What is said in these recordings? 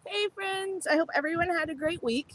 Hey friends, I hope everyone had a great week.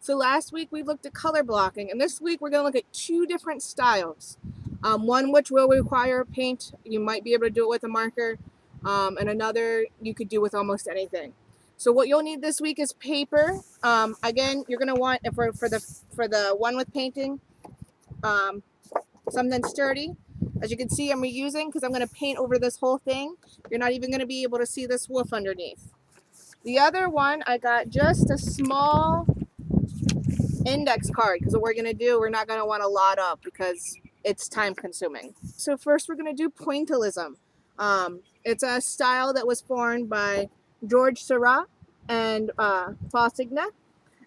So last week we looked at color blocking, and this week we're going to look at two different styles. One which will require paint, you might be able to do it with a marker, and another you could do with almost anything. So what you'll need this week is paper. Again, you're going to want for the one with painting, um, something sturdy. As you can see, I'm reusing because I'm going to paint over this whole thing. You're not even going to be able to see this wolf underneath. The other one, I got just a small index card because what we're going to do, we're not going to want to lot up because it's time consuming. So first we're going to do pointillism. It's a style that was formed by George Seurat and Paul Signet.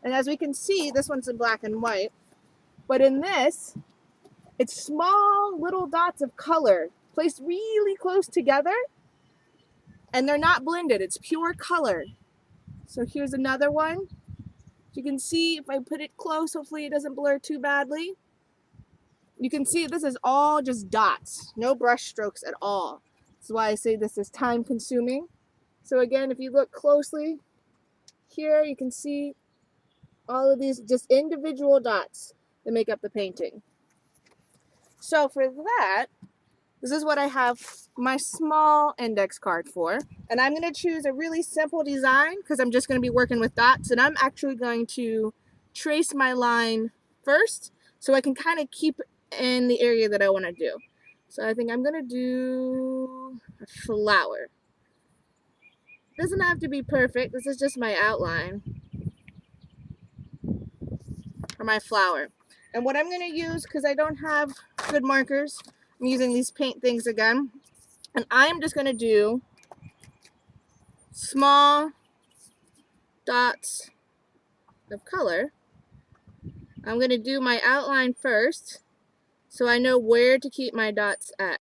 And as we can see, this one's in black and white. But in this, it's small little dots of color placed really close together. And they're not blended, it's pure color. So here's another one. You can see if I put it close, hopefully it doesn't blur too badly. You can see this is all just dots, no brush strokes at all. That's why I say this is time consuming. So again, if you look closely here, you can see all of these just individual dots that make up the painting. So for that, this is what I have my small index card for. And I'm going to choose a really simple design because I'm just going to be working with dots. And I'm actually going to trace my line first so I can kind of keep in the area that I want to do. So I think I'm going to do a flower. It doesn't have to be perfect. This is just my outline for my flower. And what I'm going to use, because I don't have good markers, I'm using these paint things again. And I'm just going to do small dots of color. I'm going to do my outline first so I know where to keep my dots at.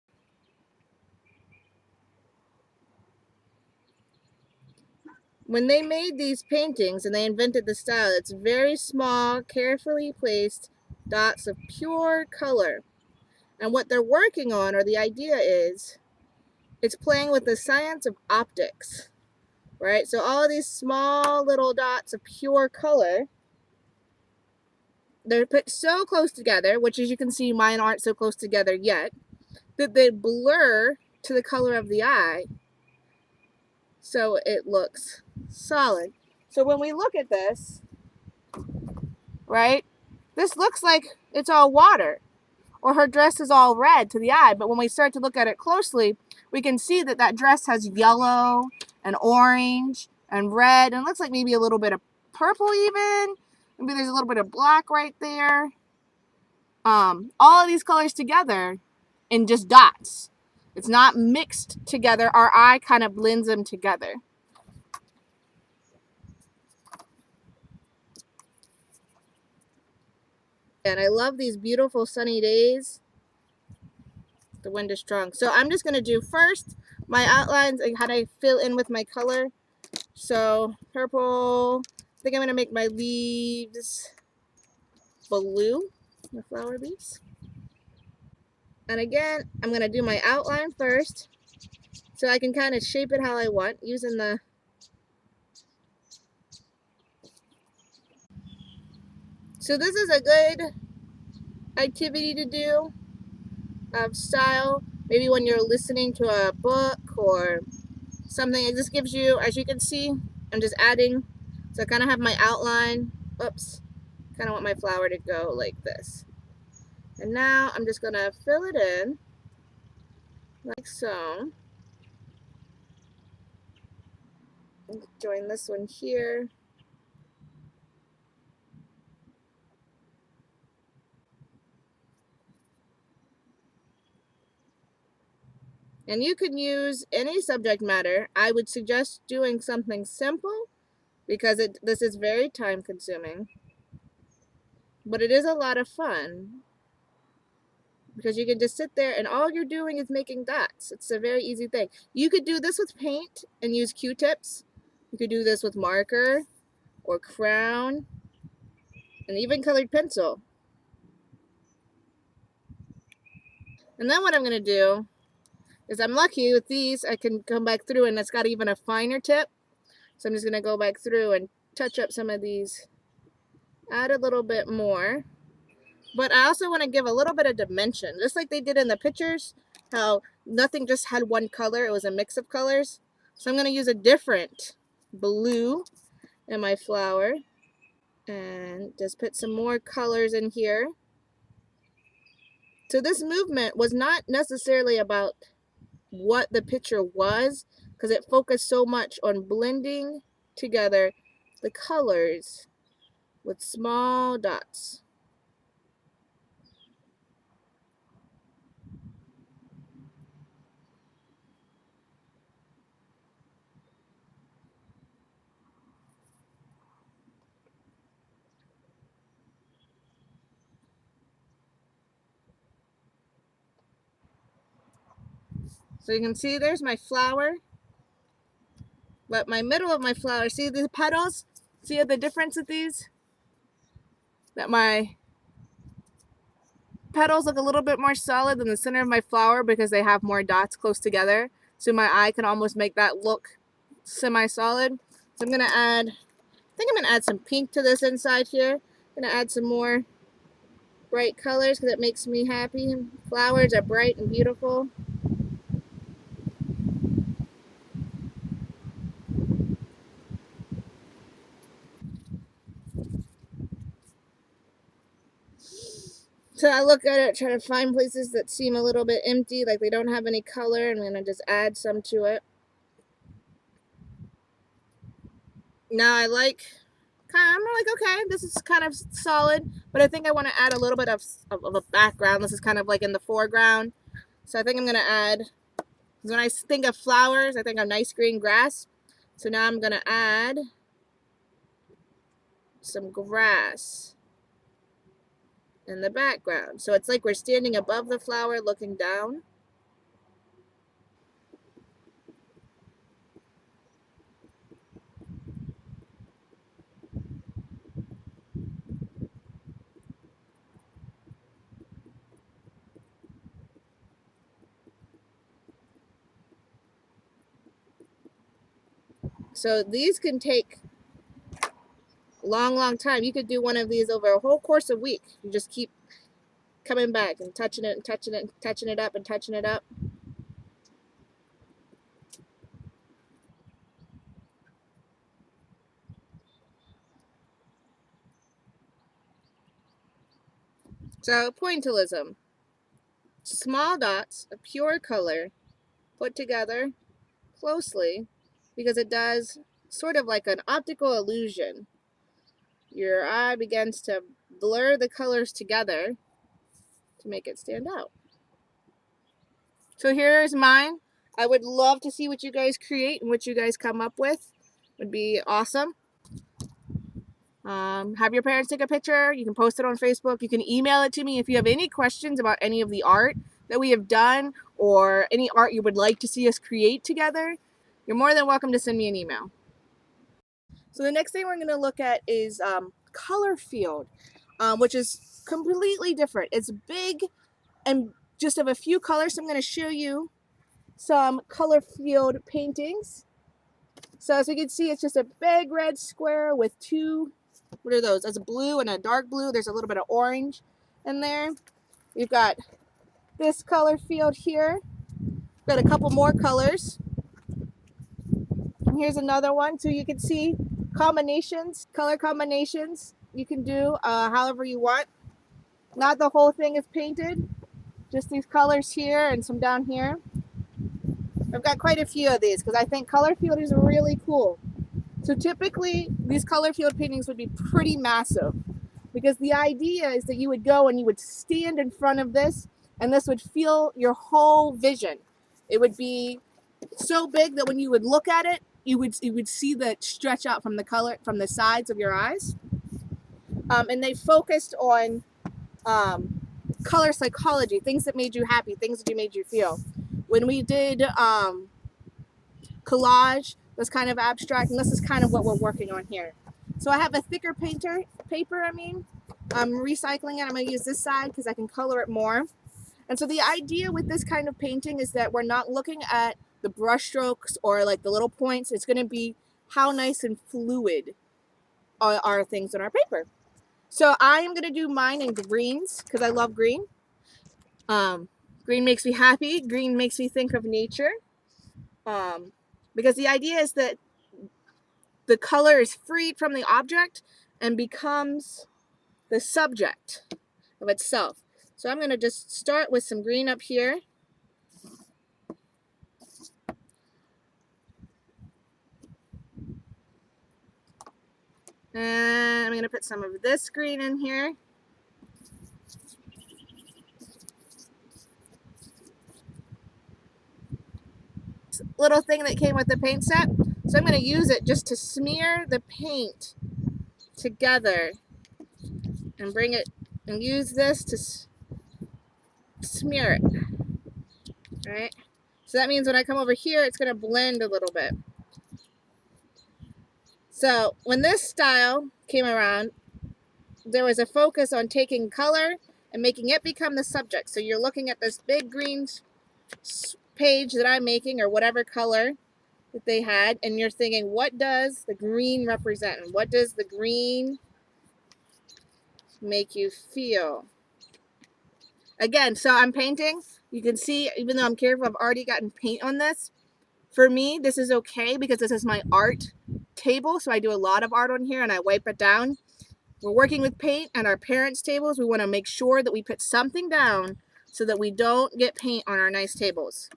When they made these paintings and they invented the style, it's very small, carefully placed dots of pure color. And what they're working on, or the idea is, it's playing with the science of optics, right? So all of these small little dots of pure color, they're put so close together, which as you can see, mine aren't so close together yet, that they blur to the color of the eye so it looks solid. So when we look at this, right, this looks like it's all water, or her dress is all red to the eye, but when we start to look at it closely, we can see that that dress has yellow and orange and red, and it looks like maybe a little bit of purple even. Maybe there's a little bit of black right there. All of these colors together in just dots. It's not mixed together. Our eye kind of blends them together. And I love these beautiful sunny days. The wind is strong. So I'm just going to do first my outlines and how to fill in with my color. So purple. I think I'm going to make my leaves blue, the flower leaves. And again, I'm going to do my outline first so I can kind of shape it how I want using the So this is a good activity to do of style, maybe when you're listening to a book or something. It just gives you, as you can see, I'm just adding, so I kind of have my outline. Oops, kind of want my flower to go like this. And now I'm just gonna fill it in like so. Join this one here. And you can use any subject matter. I would suggest doing something simple because this is very time consuming, but it is a lot of fun because you can just sit there and all you're doing is making dots. It's a very easy thing. You could do this with paint and use Q-tips. You could do this with marker or crayon and even colored pencil. And then what I'm going to do is, I'm lucky with these, I can come back through and it's got even a finer tip. So I'm just going to go back through and touch up some of these, add a little bit more. But I also want to give a little bit of dimension, just like they did in the pictures, how nothing just had one color, it was a mix of colors. So I'm going to use a different blue in my flower and just put some more colors in here. So this movement was not necessarily about what the picture was, because it focused so much on blending together the colors with small dots. So you can see there's my flower, but my middle of my flower, see the petals? See the difference with these? That my petals look a little bit more solid than the center of my flower because they have more dots close together. So my eye can almost make that look semi-solid. So I'm gonna add, I think I'm gonna add some pink to this inside here. I'm gonna add some more bright colors because it makes me happy. Flowers are bright and beautiful. So I look at it, try to find places that seem a little bit empty, like they don't have any color, and I'm gonna just add some to it. Now I'm like, okay, this is kind of solid, but I think I want to add a little bit of a background. This is kind of like in the foreground. So I think I'm gonna add, when I think of flowers, I think of nice green grass. So now I'm gonna add some grass in the background. So it's like we're standing above the flower looking down. So these can take a long time. You could do one of these over a whole course of week. You just keep coming back and touching it and touching it and touching it up and touching it up. So pointillism, small dots of pure color put together closely because it does sort of like an optical illusion. Your eye begins to blur the colors together to make it stand out. So here's mine. I would love to see what you guys create and what you guys come up with. Would be awesome. Have your parents take a picture. You can post it on Facebook. You can email it to me if you have any questions about any of the art that we have done or any art you would like to see us create together. You're more than welcome to send me an email. So the next thing we're going to look at is color field, which is completely different. It's big and just of a few colors. So I'm going to show you some color field paintings. So as we can see, it's just a big red square with two, what are those? That's a blue and a dark blue. There's a little bit of orange in there. We've got this color field here. We've got a couple more colors. And here's another one. So you can see combinations, color combinations. You can do however you want. Not the whole thing is painted. Just these colors here and some down here. I've got quite a few of these because I think color field is really cool. So typically these color field paintings would be pretty massive because the idea is that you would go and you would stand in front of this and this would fill your whole vision. It would be so big that when you would look at it, you would see that stretch out from the color, from the sides of your eyes. And they focused on color psychology, things that made you happy, things that made you feel. When we did collage, was kind of abstract, and this is kind of what we're working on here. So I have a thicker paper. I'm recycling it. I'm going to use this side because I can color it more. And so the idea with this kind of painting is that we're not looking at the brush strokes or like the little points. It's going to be how nice and fluid are things on our paper. So I am going to do mine in greens because I love green. Green makes me happy. Green makes me think of nature. Because the idea is that the color is freed from the object and becomes the subject of itself. So I'm going to just start with some green up here. And I'm going to put some of this green in here. Little thing that came with the paint set. So I'm going to use it just to smear the paint together and bring it and use this to smear it. All right. So that means when I come over here, it's going to blend a little bit. So when this style came around, there was a focus on taking color and making it become the subject. So you're looking at this big green page that I'm making, or whatever color that they had, and you're thinking, what does the green represent? And what does the green make you feel? Again, so I'm painting. You can see, even though I'm careful, I've already gotten paint on this. For me, this is okay because this is my art table. So I do a lot of art on here and I wipe it down. We're working with paint and our parents' tables. We want to make sure that we put something down so that we don't get paint on our nice tables.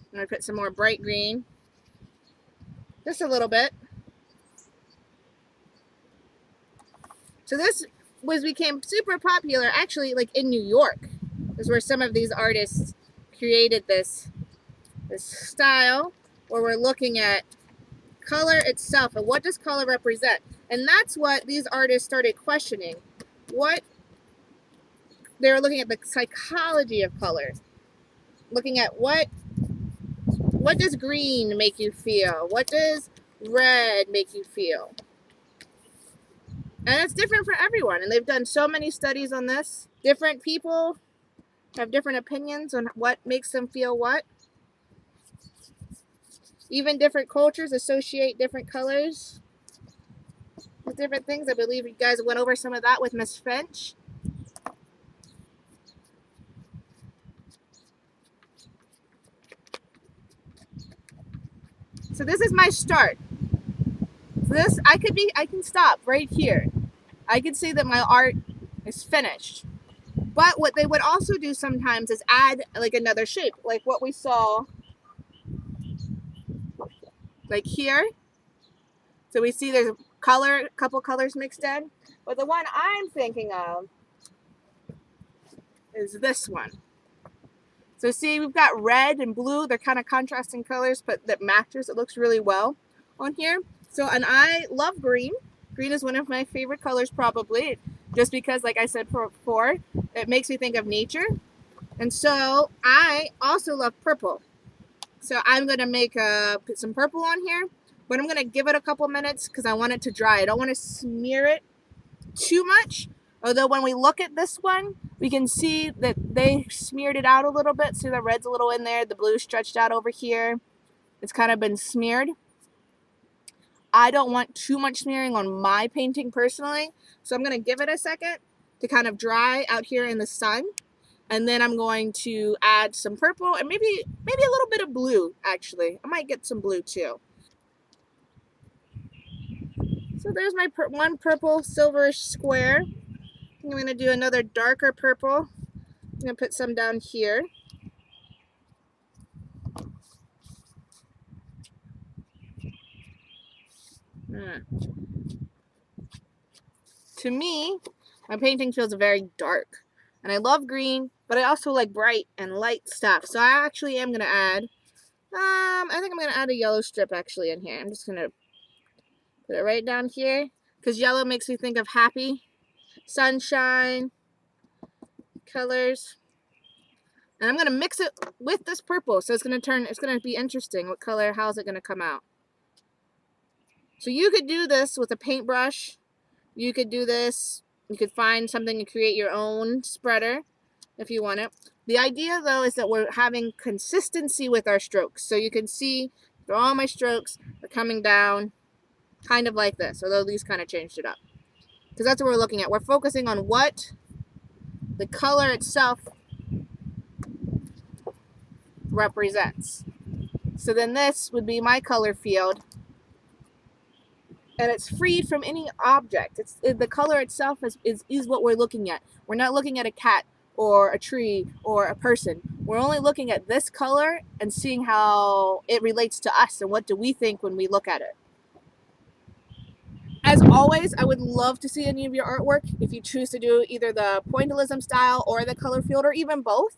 I'm going to put some more bright green. Just a little bit. So this became super popular actually like in New York. This is where some of these artists created this style where we're looking at color itself and what does color represent. And that's what these artists started questioning. They were looking at the psychology of color. Looking at what does green make you feel? What does red make you feel? And it's different for everyone. And they've done so many studies on this. Different people have different opinions on what makes them feel what. Even different cultures associate different colors with different things. I believe you guys went over some of that with Miss Finch. So this is my start. This, I can stop right here. I could say that my art is finished. But what they would also do sometimes is add like another shape, like what we saw like here. So we see there's a couple colors mixed in. But the one I'm thinking of is this one. So see, we've got red and blue. They're kind of contrasting colors, but that matches. It looks really well on here. So, and I love green. Green is one of my favorite colors probably, just because, like I said before, it makes me think of nature. And so I also love purple. So I'm going to put some purple on here, but I'm going to give it a couple minutes because I want it to dry. I don't want to smear it too much. Although when we look at this one, we can see that they smeared it out a little bit. See, the red's a little in there. The blue stretched out over here. It's kind of been smeared. I don't want too much smearing on my painting personally. So I'm going to give it a second to kind of dry out here in the sun. And then I'm going to add some purple and maybe a little bit of blue, actually. I might get some blue too. So there's my one purple silverish square. I'm going to do another darker purple. I'm going to put some down here. To me, my painting feels very dark. And I love green, but I also like bright and light stuff. So I actually am going to add, I think I'm going to add a yellow strip actually in here. I'm just going to put it right down here. Because yellow makes me think of happy, sunshine, colors. And I'm going to mix it with this purple. So it's going to be interesting. What color, how's it going to come out? So you could do this with a paintbrush. You could do this. You could find something to create your own spreader if you want it. The idea, though, is that we're having consistency with our strokes. So you can see all my strokes are coming down kind of like this, although these kind of changed it up. Because that's what we're looking at. We're focusing on what the color itself represents. So then this would be my color field, and it's freed from any object. The color itself is what we're looking at. We're not looking at a cat or a tree or a person. We're only looking at this color and seeing how it relates to us and what do we think when we look at it. As always, I would love to see any of your artwork if you choose to do either the pointillism style or the color field or even both.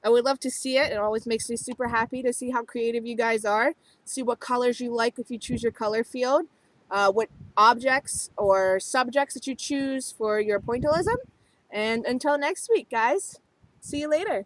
I would love to see it. It always makes me super happy to see how creative you guys are, see what colors you like if you choose your color field, what objects or subjects that you choose for your pointillism. And until next week, guys, see you later.